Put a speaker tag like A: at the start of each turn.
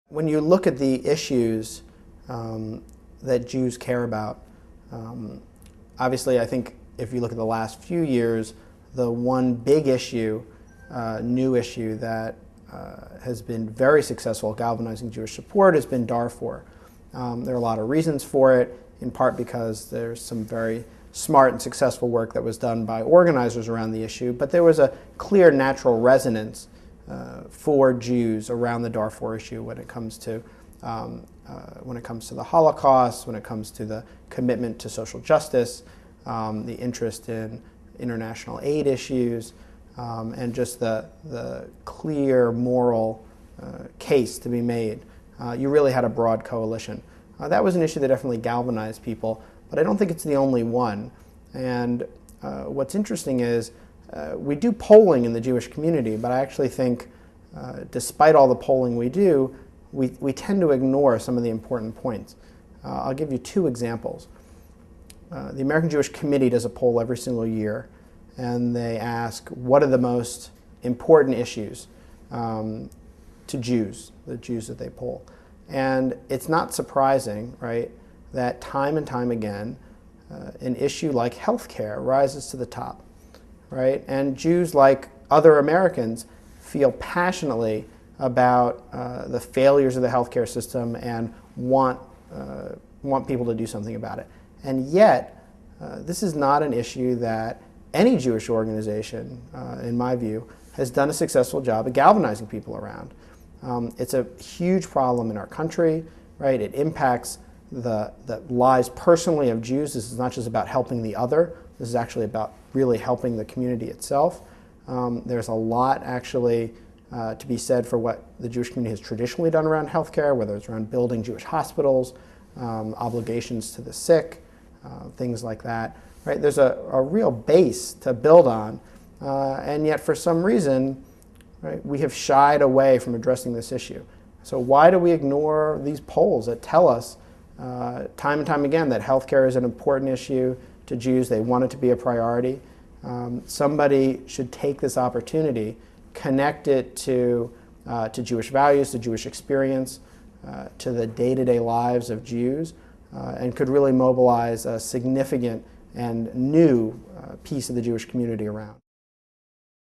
A: When you look at the issues that Jews care about, obviously I think if you look at the last few years, the one big issue, new issue that has been very successful galvanizing Jewish support has been Darfur. There are a lot of reasons for it, in part because there's some very smart and successful work that was done by organizers around the issue, but there was a clear natural resonance for Jews around the Darfur issue when it comes to the Holocaust, when it comes to the commitment to social justice, the interest in international aid issues, and just the clear moral case to be made. You really had a broad coalition. That was an issue that definitely galvanized people, but I don't think it's the only one. And what's interesting is we do polling in the Jewish community, but I actually think despite all the polling we do, we tend to ignore some of the important points. I'll give you two examples. The American Jewish Committee does a poll every single year, and they ask what are the most important issues to Jews, the Jews that they poll. And it's not surprising, right, that time and time again, an issue like healthcare rises to the top, right? And Jews, like other Americans, feel passionately about the failures of the healthcare system and want people to do something about it. And yet, this is not an issue that any Jewish organization, in my view, has done a successful job of galvanizing people around. It's a huge problem in our country, right? It impacts the lives personally of Jews. This is not just about helping the other. This is actually about really helping the community itself. There's a lot actually to be said for what the Jewish community has traditionally done around healthcare, whether it's around building Jewish hospitals, obligations to the sick, things like that. Right? There's a real base to build on, and yet for some reason, right, we have shied away from addressing this issue. So why do we ignore these polls that tell us time and time again that healthcare is an important issue to Jews? They want it to be a priority. Somebody should take this opportunity, connect it to Jewish values, to Jewish experience, to the day-to-day lives of Jews, and could really mobilize a significant and new piece of the Jewish community around.